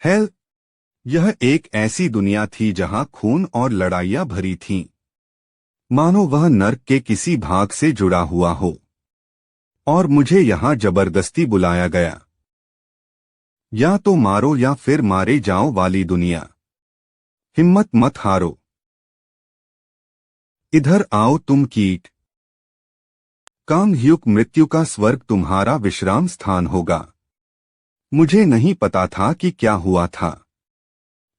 Hello, यह एक ऐसी दुनिया थी जहां खून और लड़ाइयां भरी थीं, मानो वह नर्क के किसी भाग से जुड़ा हुआ हो और मुझे यहां जबरदस्ती बुलाया गया। या तो मारो या फिर मारे जाओ वाली दुनिया। हिम्मत मत हारो, इधर आओ तुम कीट। कामह्युक, मृत्यु का स्वर्ग तुम्हारा विश्राम स्थान होगा। मुझे नहीं पता था कि क्या हुआ था,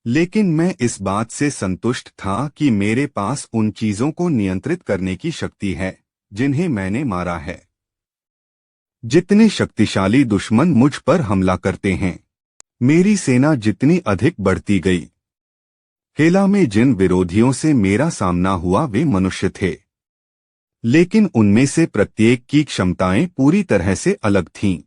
लेकिन मैं इस बात से संतुष्ट था कि मेरे पास उन चीजों को नियंत्रित करने की शक्ति है जिन्हें मैंने मारा है। जितने शक्तिशाली दुश्मन मुझ पर हमला करते हैं, मेरी सेना जितनी अधिक बढ़ती गई। हेला में जिन विरोधियों से मेरा सामना हुआ वे मनुष्य थे, लेकिन उनमें से प्रत्येक की क्षमताएं पूरी तरह से अलग थीं।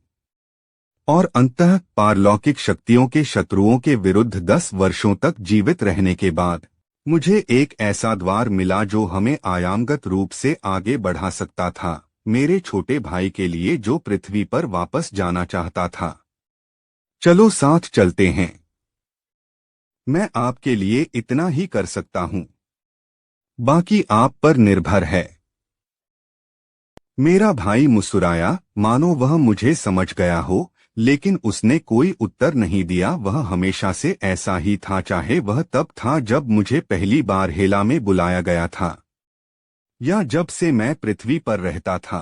और अंततः पारलौकिक शक्तियों के शत्रुओं के विरुद्ध 10 वर्षों तक जीवित रहने के बाद मुझे एक ऐसा द्वार मिला जो हमें आयामगत रूप से आगे बढ़ा सकता था, मेरे छोटे भाई के लिए जो पृथ्वी पर वापस जाना चाहता था। चलो साथ चलते हैं। मैं आपके लिए इतना ही कर सकता हूं, बाकी आप पर निर्भर है। मेरा भाई मुस्कुराया, मानो वह मुझे समझ गया हो, लेकिन उसने कोई उत्तर नहीं दिया। वह हमेशा से ऐसा ही था, चाहे वह तब था जब मुझे पहली बार हेला में बुलाया गया था या जब से मैं पृथ्वी पर रहता था।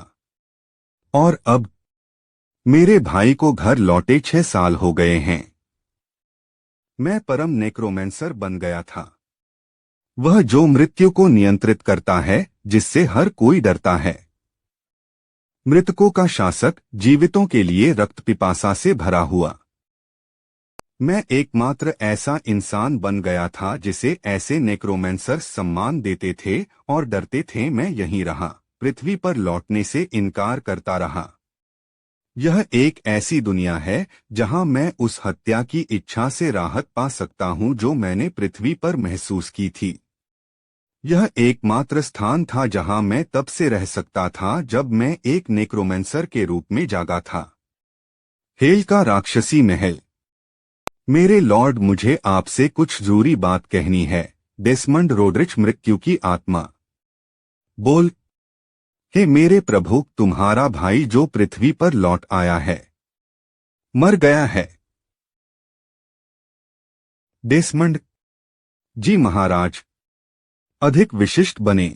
और अब मेरे भाई को घर लौटे 6 साल हो गए हैं। मैं परम नेक्रोमेंसर बन गया था, वह जो मृत्यु को नियंत्रित करता है, जिससे हर कोई डरता है। मृतकों का शासक, जीवितों के लिए रक्त पिपासा से भरा हुआ। मैं एकमात्र ऐसा इंसान बन गया था जिसे ऐसे नेक्रोमेंसर्स सम्मान देते थे और डरते थे। मैं यहीं रहा, पृथ्वी पर लौटने से इनकार करता रहा। यह एक ऐसी दुनिया है जहां मैं उस हत्या की इच्छा से राहत पा सकता हूं जो मैंने पृथ्वी पर महसूस की थी। यह एकमात्र स्थान था जहां मैं तब से रह सकता था जब मैं एक नेक्रोमेंसर के रूप में जागा था। हेल का राक्षसी महल। मेरे लॉर्ड, मुझे आपसे कुछ जरूरी बात कहनी है। डेसमंड रोड्रिच, मृत्यु की आत्मा। बोल। हे मेरे प्रभु, तुम्हारा भाई जो पृथ्वी पर लौट आया है, मर गया है। डेसमंड। जी महाराज। अधिक विशिष्ट बने।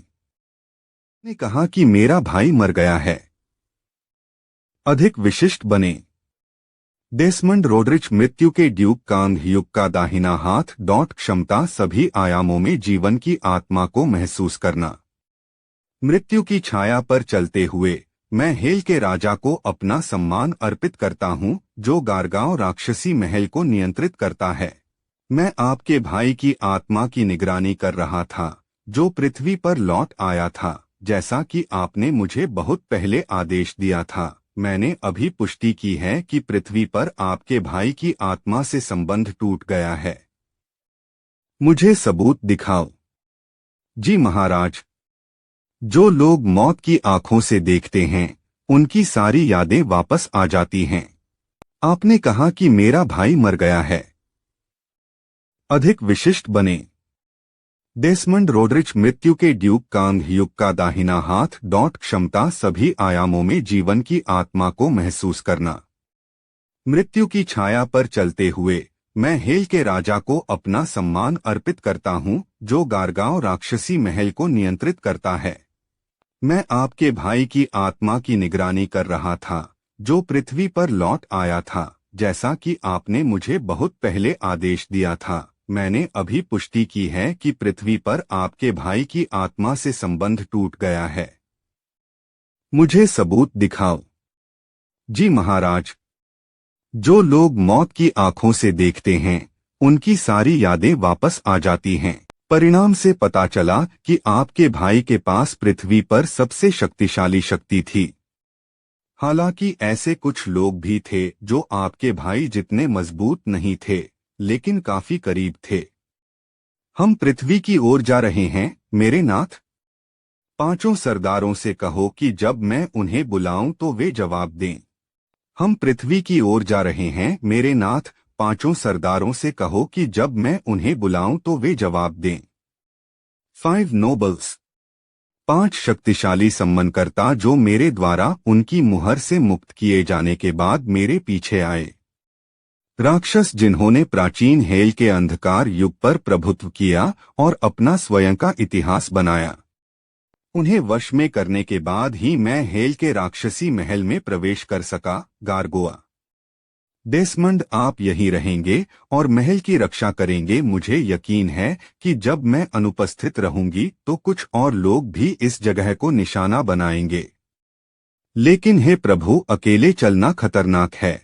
ने कहा कि मेरा भाई मर गया है। अधिक विशिष्ट बने। डेसमंड रोड्रिच, मृत्यु के ड्यूक, कांगह्युक का दाहिना हाथ। क्षमता, सभी आयामों में जीवन की आत्मा को महसूस करना। मृत्यु की छाया पर चलते हुए मैं हेल के राजा को अपना सम्मान अर्पित करता हूं, जो गारगांव राक्षसी महल को नियंत्रित करता है। मैं आपके भाई की आत्मा की निगरानी कर रहा था, जो पृथ्वी पर लौट आया था, जैसा कि आपने मुझे बहुत पहले आदेश दिया था। मैंने अभी पुष्टि की है कि पृथ्वी पर आपके भाई की आत्मा से संबंध टूट गया है। मुझे सबूत दिखाओ। जी महाराज। जो लोग मौत की आंखों से देखते हैं, उनकी सारी यादें वापस आ जाती हैं। आपने कहा कि मेरा भाई मर गया है। अधिक विशिष्ट बने। डेसमंड रोड्रिच, मृत्यु के ड्यूक, कांगह्युक का दाहिना हाथ। क्षमता, सभी आयामों में जीवन की आत्मा को महसूस करना। मृत्यु की छाया पर चलते हुए मैं हेल के राजा को अपना सम्मान अर्पित करता हूं, जो गारगांव राक्षसी महल को नियंत्रित करता है। मैं आपके भाई की आत्मा की निगरानी कर रहा था, जो पृथ्वी पर लौट आया था, जैसा कि आपने मुझे बहुत पहले आदेश दिया था। मैंने अभी पुष्टि की है कि पृथ्वी पर आपके भाई की आत्मा से संबंध टूट गया है। मुझे सबूत दिखाओ। जी महाराज। जो लोग मौत की आंखों से देखते हैं, उनकी सारी यादें वापस आ जाती हैं। परिणाम से पता चला कि आपके भाई के पास पृथ्वी पर सबसे शक्तिशाली शक्ति थी। हालांकि ऐसे कुछ लोग भी थे जो आपके भाई जितने मजबूत नहीं थे, लेकिन काफी करीब थे। हम पृथ्वी की ओर जा रहे हैं, मेरे नाथ। 5 सरदारों से कहो कि जब मैं उन्हें बुलाऊं तो वे जवाब दें। हम पृथ्वी की ओर जा रहे हैं, मेरे नाथ। 5 सरदारों से कहो कि जब मैं उन्हें बुलाऊं तो वे जवाब दें। 5 नोबल्स, 5 शक्तिशाली सम्मानकर्ता जो मेरे द्वारा उनकी मुहर से मुक्त किए जाने के बाद मेरे पीछे आए। राक्षस जिन्होंने प्राचीन हेल के अंधकार युग पर प्रभुत्व किया और अपना स्वयं का इतिहास बनाया। उन्हें वश में करने के बाद ही मैं हेल के राक्षसी महल में प्रवेश कर सका। गारगोआ, डेसमंड आप यहीं रहेंगे और महल की रक्षा करेंगे। मुझे यकीन है कि जब मैं अनुपस्थित रहूंगी तो कुछ और लोग भी इस जगह को निशाना बनाएंगे। लेकिन हे प्रभु, अकेले चलना खतरनाक है।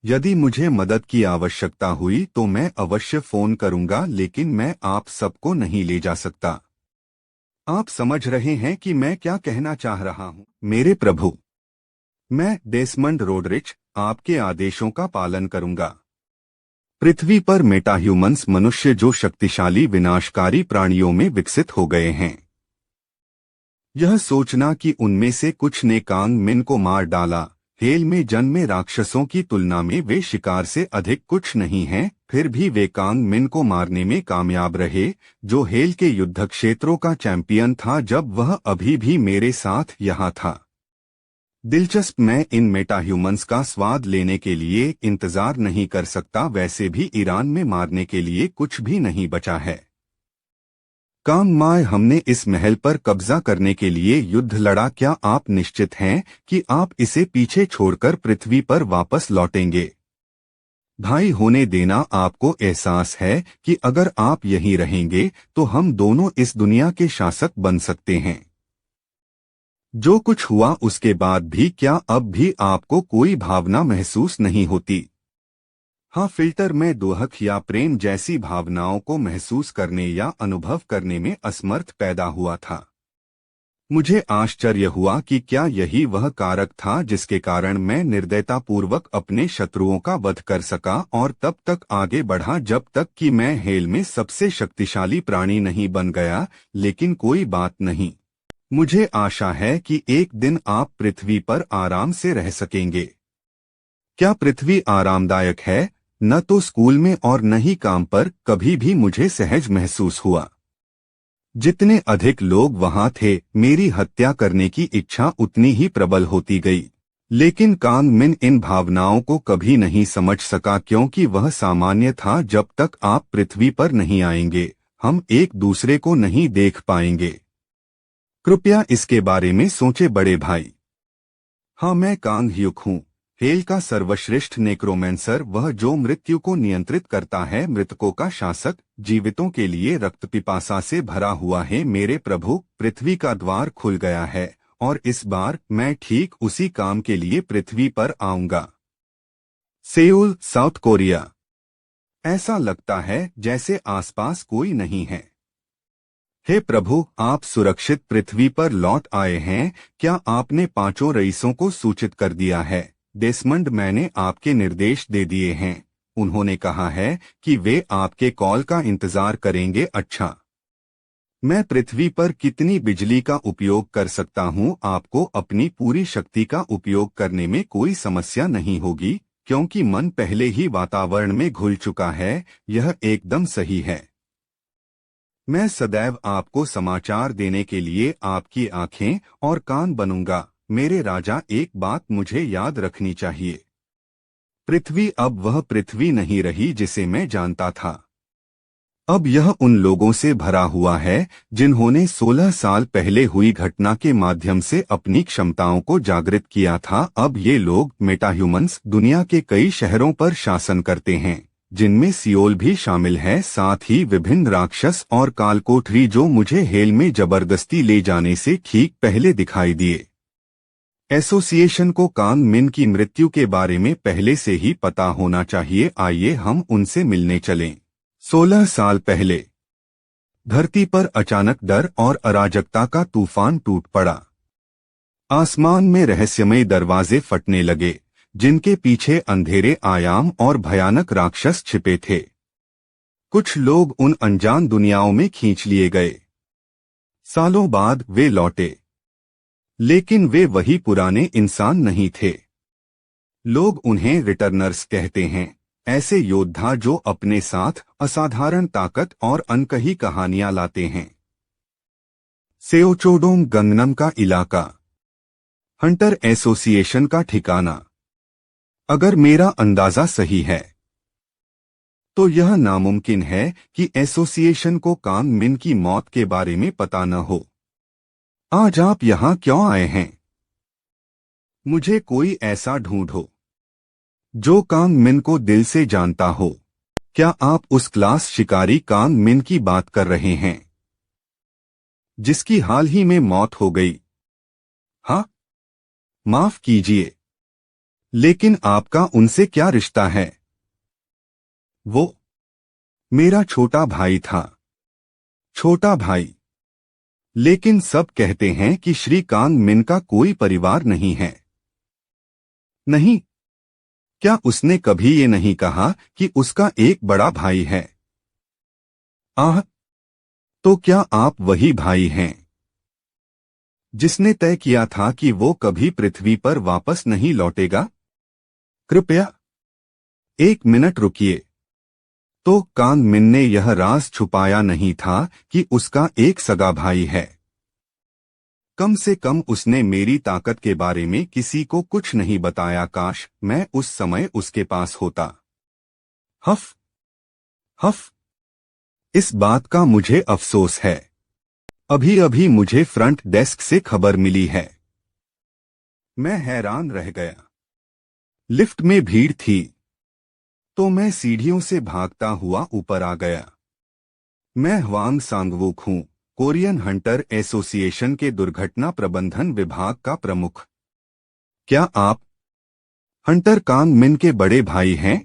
यदि मुझे मदद की आवश्यकता हुई तो मैं अवश्य फोन करूंगा, लेकिन मैं आप सबको नहीं ले जा सकता। आप समझ रहे हैं कि मैं क्या कहना चाह रहा हूं? मेरे प्रभु, मैं डेसमंड रोडरिच आपके आदेशों का पालन करूंगा। पृथ्वी पर मेटाह्यूमन्स मनुष्य जो शक्तिशाली विनाशकारी प्राणियों में विकसित हो गए हैं। यह सोचना कि उनमें से कुछ ने कांग मिन को मार डाला। हेल में जन्मे राक्षसों की तुलना में वे शिकार से अधिक कुछ नहीं हैं, फिर भी वे कांग मिन को मारने में कामयाब रहे, जो हेल के युद्ध क्षेत्रों का चैंपियन था जब वह अभी भी मेरे साथ यहाँ था। दिलचस्प, मैं इन मेटाह्यूमन्स का स्वाद लेने के लिए इंतजार नहीं कर सकता। वैसे भी ईरान में मारने के लिए कुछ भी नहीं बचा है। कांग माय, हमने इस महल पर कब्जा करने के लिए युद्ध लड़ा। क्या आप निश्चित हैं कि आप इसे पीछे छोड़कर पृथ्वी पर वापस लौटेंगे? भाई होने देना, आपको एहसास है कि अगर आप यहीं रहेंगे तो हम दोनों इस दुनिया के शासक बन सकते हैं। जो कुछ हुआ उसके बाद भी क्या अब भी आपको कोई भावना महसूस नहीं होती? हाँ फिल्टर, मैं दुख या प्रेम जैसी भावनाओं को महसूस करने या अनुभव करने में असमर्थ पैदा हुआ था। मुझे आश्चर्य हुआ कि क्या यही वह कारक था जिसके कारण मैं निर्दयतापूर्वक अपने शत्रुओं का वध कर सका और तब तक आगे बढ़ा जब तक कि मैं हेल में सबसे शक्तिशाली प्राणी नहीं बन गया। लेकिन कोई बात नहीं, मुझे आशा है कि एक दिन आप पृथ्वी पर आराम से रह सकेंगे। क्या पृथ्वी आरामदायक है? न तो स्कूल में और न ही काम पर कभी भी मुझे सहज महसूस हुआ। जितने अधिक लोग वहां थे, मेरी हत्या करने की इच्छा उतनी ही प्रबल होती गई। लेकिन कांग मिन इन भावनाओं को कभी नहीं समझ सका, क्योंकि वह सामान्य था। जब तक आप पृथ्वी पर नहीं आएंगे, हम एक दूसरे को नहीं देख पाएंगे। कृपया इसके बारे में सोचे बड़े भाई। हाँ, मैं कांग ह्युक हूँ, हेल का सर्वश्रेष्ठ नेक्रोमेंसर, वह जो मृत्यु को नियंत्रित करता है, मृतकों का शासक, जीवितों के लिए रक्त पिपासा से भरा हुआ है। मेरे प्रभु, पृथ्वी का द्वार खुल गया है और इस बार मैं ठीक उसी काम के लिए पृथ्वी पर आऊंगा। सेउल, साउथ कोरिया। ऐसा लगता है जैसे आसपास कोई नहीं है। हे प्रभु, आप सुरक्षित पृथ्वी पर लौट आए हैं। क्या आपने 5 रईसों को सूचित कर दिया है? डेसमंड, मैंने आपके निर्देश दे दिए हैं। उन्होंने कहा है कि वे आपके कॉल का इंतजार करेंगे। अच्छा, मैं पृथ्वी पर कितनी बिजली का उपयोग कर सकता हूँ? आपको अपनी पूरी शक्ति का उपयोग करने में कोई समस्या नहीं होगी, क्योंकि मन पहले ही वातावरण में घुल चुका है। यह एकदम सही है। मैं सदैव आपको समाचार देने के लिए आपकी आंखें और कान बनूंगा। मेरे राजा, एक बात मुझे याद रखनी चाहिए। पृथ्वी अब वह पृथ्वी नहीं रही जिसे मैं जानता था। अब यह उन लोगों से भरा हुआ है जिन्होंने 16 साल पहले हुई घटना के माध्यम से अपनी क्षमताओं को जागृत किया था। अब ये लोग मेटाह्यूमन्स दुनिया के कई शहरों पर शासन करते हैं, जिनमें सियोल भी शामिल है। साथ ही विभिन्न राक्षस और कालकोठरी जो मुझे हेल में जबरदस्ती ले जाने से ठीक पहले दिखाई दिए। एसोसिएशन को कांग मिन की मृत्यु के बारे में पहले से ही पता होना चाहिए। आइए हम उनसे मिलने चलें। 16 साल पहले धरती पर अचानक डर और अराजकता का तूफान टूट पड़ा। आसमान में रहस्यमय दरवाजे फटने लगे, जिनके पीछे अंधेरे आयाम और भयानक राक्षस छिपे थे। कुछ लोग उन अनजान दुनियाओं में खींच लिए गए। सालों बाद वे लौटे, लेकिन वे वही पुराने इंसान नहीं थे। लोग उन्हें रिटर्नर्स कहते हैं, ऐसे योद्धा जो अपने साथ असाधारण ताकत और अनकही कहानियां लाते हैं। सेओचोडोंग गंगनम का इलाका, हंटर एसोसिएशन का ठिकाना। अगर मेरा अंदाजा सही है तो यह नामुमकिन है कि एसोसिएशन को कांग मिन की मौत के बारे में पता न हो। आज आप यहां क्यों आए हैं? मुझे कोई ऐसा ढूंढो जो कांग मिन को दिल से जानता हो। क्या आप उस क्लास शिकारी कांग मिन की बात कर रहे हैं जिसकी हाल ही में मौत हो गई? हाँ, माफ कीजिए, लेकिन आपका उनसे क्या रिश्ता है? वो मेरा छोटा भाई था। छोटा भाई? लेकिन सब कहते हैं कि श्री कांग मिन का कोई परिवार नहीं है। नहीं, क्या उसने कभी ये नहीं कहा कि उसका एक बड़ा भाई है? आह, तो क्या आप वही भाई हैं जिसने तय किया था कि वो कभी पृथ्वी पर वापस नहीं लौटेगा? कृपया 1 मिनट रुकिए। तो कांग मिन ने यह राज छुपाया नहीं था कि उसका एक सगा भाई है। कम से कम उसने मेरी ताकत के बारे में किसी को कुछ नहीं बताया। काश मैं उस समय उसके पास होता। हफ हफ, इस बात का मुझे अफसोस है। अभी अभी मुझे फ्रंट डेस्क से खबर मिली है। मैं हैरान रह गया। लिफ्ट में भीड़ थी तो मैं सीढ़ियों से भागता हुआ ऊपर आ गया। मैं ह्वांग सांगवुक हूं, कोरियन हंटर एसोसिएशन के दुर्घटना प्रबंधन विभाग का प्रमुख। क्या आप हंटर कांग मिन के बड़े भाई हैं?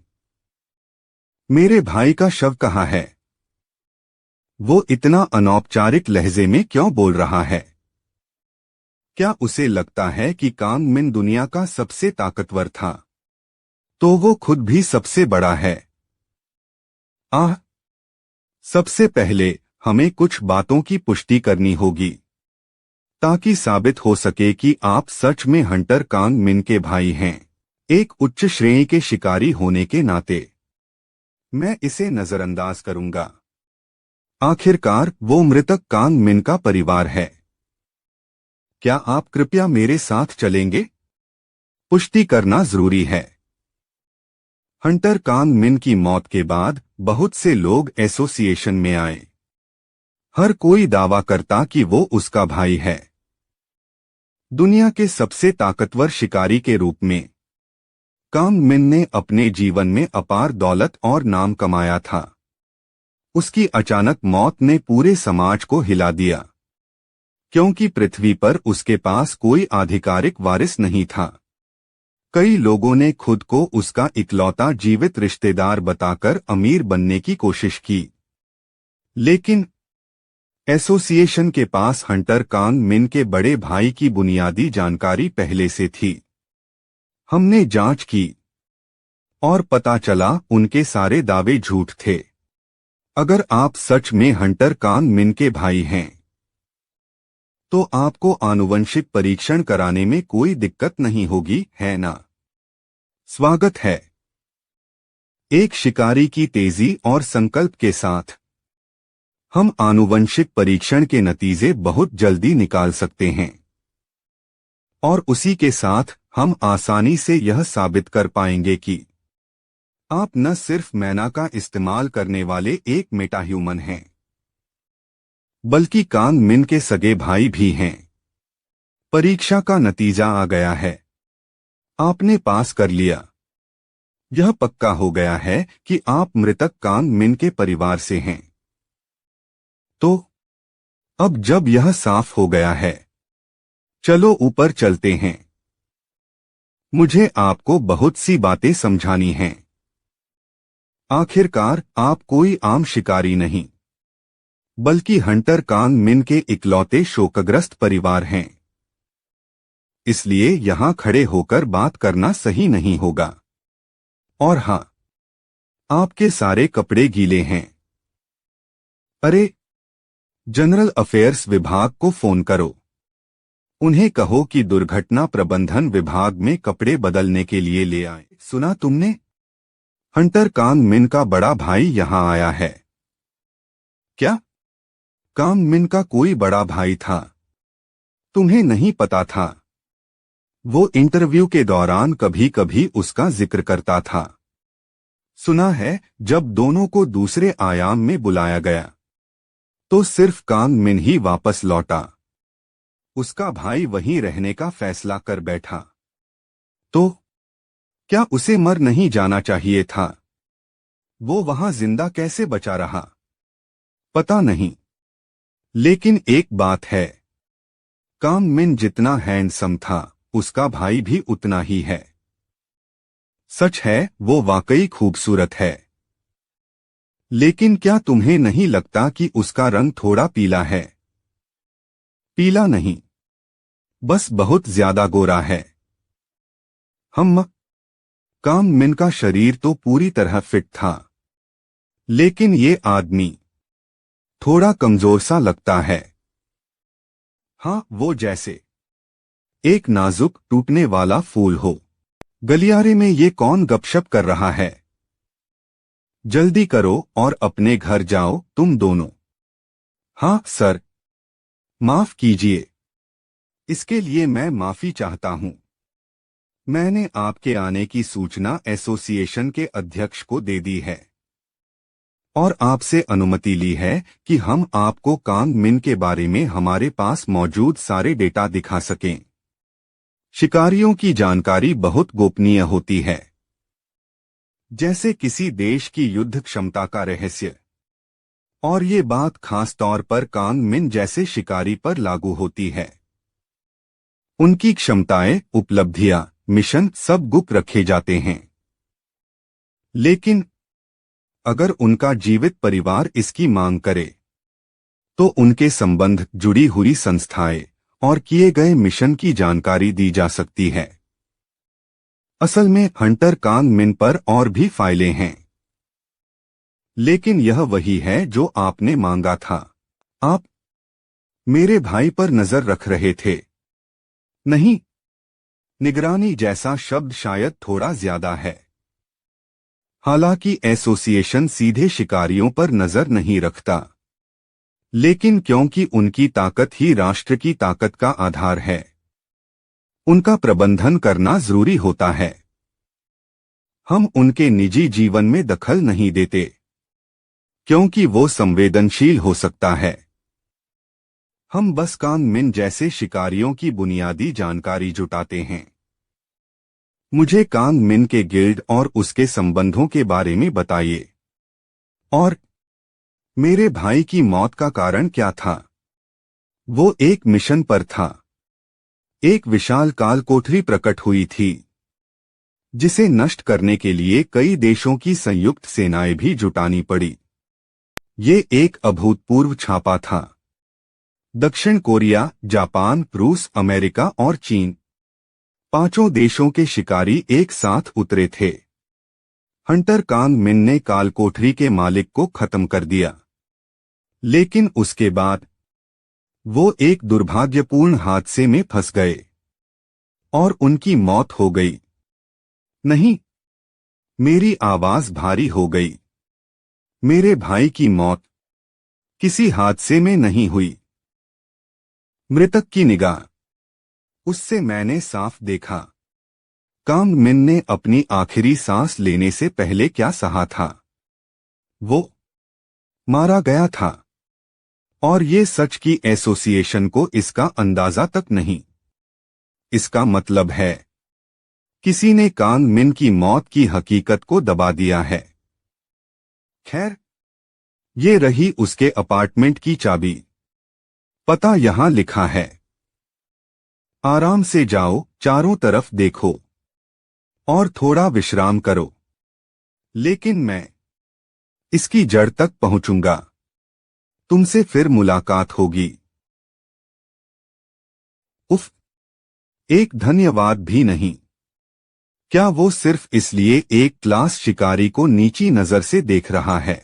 मेरे भाई का शव कहाँ है? वो इतना अनौपचारिक लहजे में क्यों बोल रहा है? क्या उसे लगता है कि कांग मिन दुनिया का सबसे ताकतवर था तो वो खुद भी सबसे बड़ा है? आह, सबसे पहले हमें कुछ बातों की पुष्टि करनी होगी ताकि साबित हो सके कि आप सच में हंटर कांग मिन के भाई हैं। एक उच्च श्रेणी के शिकारी होने के नाते मैं इसे नजरअंदाज करूंगा। आखिरकार वो मृतक कांग मिन का परिवार है। क्या आप कृपया मेरे साथ चलेंगे? पुष्टि करना जरूरी है। हंटर कांग मिन की मौत के बाद बहुत से लोग एसोसिएशन में आए। हर कोई दावा करता कि वो उसका भाई है। दुनिया के सबसे ताकतवर शिकारी के रूप में कांग मिन ने अपने जीवन में अपार दौलत और नाम कमाया था। उसकी अचानक मौत ने पूरे समाज को हिला दिया क्योंकि पृथ्वी पर उसके पास कोई आधिकारिक वारिस नहीं था। कई लोगों ने खुद को उसका इकलौता जीवित रिश्तेदार बताकर अमीर बनने की कोशिश की, लेकिन एसोसिएशन के पास हंटर कांग मिन के बड़े भाई की बुनियादी जानकारी पहले से थी। हमने जांच की और पता चला उनके सारे दावे झूठ थे। अगर आप सच में हंटर कांग मिन के भाई हैं तो आपको आनुवंशिक परीक्षण कराने में कोई दिक्कत नहीं होगी, है ना? स्वागत है। एक शिकारी की तेजी और संकल्प के साथ हम आनुवंशिक परीक्षण के नतीजे बहुत जल्दी निकाल सकते हैं और उसी के साथ हम आसानी से यह साबित कर पाएंगे कि आप न सिर्फ मैना का इस्तेमाल करने वाले एक मेटाह्यूमन हैं बल्कि कांग मिन के सगे भाई भी हैं। परीक्षा का नतीजा आ गया है। आपने पास कर लिया। यह पक्का हो गया है कि आप मृतक कांग मिन के परिवार से हैं। तो अब जब यह साफ हो गया है, चलो ऊपर चलते हैं। मुझे आपको बहुत सी बातें समझानी हैं। आखिरकार आप कोई आम शिकारी नहीं बल्कि हंटर कांग मिन के इकलौते शोकग्रस्त परिवार हैं। इसलिए यहां खड़े होकर बात करना सही नहीं होगा। और हां, आपके सारे कपड़े गीले हैं। अरे, जनरल अफेयर्स विभाग को फोन करो। उन्हें कहो कि दुर्घटना प्रबंधन विभाग में कपड़े बदलने के लिए ले आए। सुना तुमने? हंटर कांग मिन का बड़ा भाई यहाँ आया है। क्या? कांग मिन का कोई बड़ा भाई था? तुम्हें नहीं पता था? वो इंटरव्यू के दौरान कभी कभी उसका जिक्र करता था। सुना है जब दोनों को दूसरे आयाम में बुलाया गया तो सिर्फ कांग मिन ही वापस लौटा। उसका भाई वहीं रहने का फैसला कर बैठा। तो क्या उसे मर नहीं जाना चाहिए था? वो वहां जिंदा कैसे बचा रहा? पता नहीं। लेकिन एक बात है, कांग मिन जितना हैंडसम था उसका भाई भी उतना ही है। सच है, वो वाकई खूबसूरत है। लेकिन क्या तुम्हें नहीं लगता कि उसका रंग थोड़ा पीला है? पीला नहीं, बस बहुत ज्यादा गोरा है। हम कांग मिन का शरीर तो पूरी तरह फिट था, लेकिन ये आदमी थोड़ा कमजोर सा लगता है। हाँ, वो जैसे एक नाजुक टूटने वाला फूल हो। गलियारे में ये कौन गपशप कर रहा है? जल्दी करो और अपने घर जाओ तुम दोनों। हाँ सर। माफ कीजिए, इसके लिए मैं माफी चाहता हूँ। मैंने आपके आने की सूचना एसोसिएशन के अध्यक्ष को दे दी है और आपसे अनुमति ली है कि हम आपको कांग मिन के बारे में हमारे पास मौजूद सारे डेटा दिखा सकें। शिकारियों की जानकारी बहुत गोपनीय होती है, जैसे किसी देश की युद्ध क्षमता का रहस्य। और ये बात खास तौर पर कांग मिन जैसे शिकारी पर लागू होती है। उनकी क्षमताएं, उपलब्धियां, मिशन सब गुप्त रखे जाते हैं। लेकिन अगर उनका जीवित परिवार इसकी मांग करे तो उनके संबंध, जुड़ी हुई संस्थाएं और किए गए मिशन की जानकारी दी जा सकती है। असल में हंटर कांग मिन पर और भी फाइलें हैं, लेकिन यह वही है जो आपने मांगा था। आप मेरे भाई पर नजर रख रहे थे? नहीं, निगरानी जैसा शब्द शायद थोड़ा ज्यादा है। हालांकि एसोसिएशन सीधे शिकारियों पर नजर नहीं रखता, लेकिन क्योंकि उनकी ताकत ही राष्ट्र की ताकत का आधार है, उनका प्रबंधन करना जरूरी होता है। हम उनके निजी जीवन में दखल नहीं देते, क्योंकि वो संवेदनशील हो सकता है। हम बस कांग मिन जैसे शिकारियों की बुनियादी जानकारी जुटाते हैं। मुझे कांग मिन के गिल्ड और उसके संबंधों के बारे में बताइए। और मेरे भाई की मौत का कारण क्या था? वो एक मिशन पर था। एक विशाल काल कोठरी प्रकट हुई थी, जिसे नष्ट करने के लिए कई देशों की संयुक्त सेनाएं भी जुटानी पड़ी। ये एक अभूतपूर्व छापा था। दक्षिण कोरिया, जापान, रूस, अमेरिका और चीन, पांचों देशों के शिकारी एक साथ उतरे थे। हंटर कांग मिन ने काल कोठरी के मालिक को खत्म कर दिया, लेकिन उसके बाद वो एक दुर्भाग्यपूर्ण हादसे में फंस गए और उनकी मौत हो गई। नहीं, मेरी आवाज भारी हो गई। मेरे भाई की मौत किसी हादसे में नहीं हुई। मृतक की निगाह, उससे मैंने साफ देखा। कांग मिन ने अपनी आखिरी सांस लेने से पहले क्या सहा था? वो मारा गया था। और ये सच की एसोसिएशन को इसका अंदाजा तक नहीं। इसका मतलब है किसी ने कांग मिन की मौत की हकीकत को दबा दिया है। खैर, ये रही उसके अपार्टमेंट की चाबी। पता यहां लिखा है। आराम से जाओ, चारों तरफ देखो और थोड़ा विश्राम करो। लेकिन मैं इसकी जड़ तक पहुंचूंगा। तुमसे फिर मुलाकात होगी। उफ, एक धन्यवाद भी नहीं। क्या वो सिर्फ इसलिए एक क्लास शिकारी को नीची नजर से देख रहा है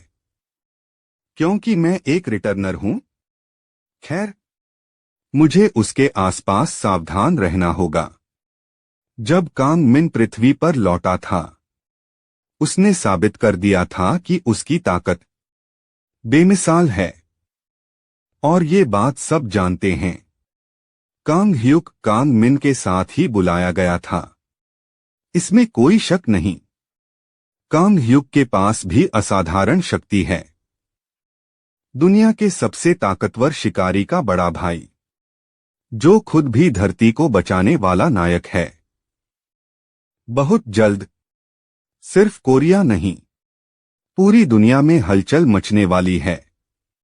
क्योंकि मैं एक रिटर्नर हूं? खैर, मुझे उसके आसपास सावधान रहना होगा। जब कांग मिन पृथ्वी पर लौटा था उसने साबित कर दिया था कि उसकी ताकत बेमिसाल है और ये बात सब जानते हैं। कांग ह्युक कांग मिन के साथ ही बुलाया गया था, इसमें कोई शक नहीं। कांग ह्युक के पास भी असाधारण शक्ति है, दुनिया के सबसे ताकतवर शिकारी का बड़ा भाई, जो खुद भी धरती को बचाने वाला नायक है। बहुत जल्द सिर्फ कोरिया नहीं, पूरी दुनिया में हलचल मचने वाली है।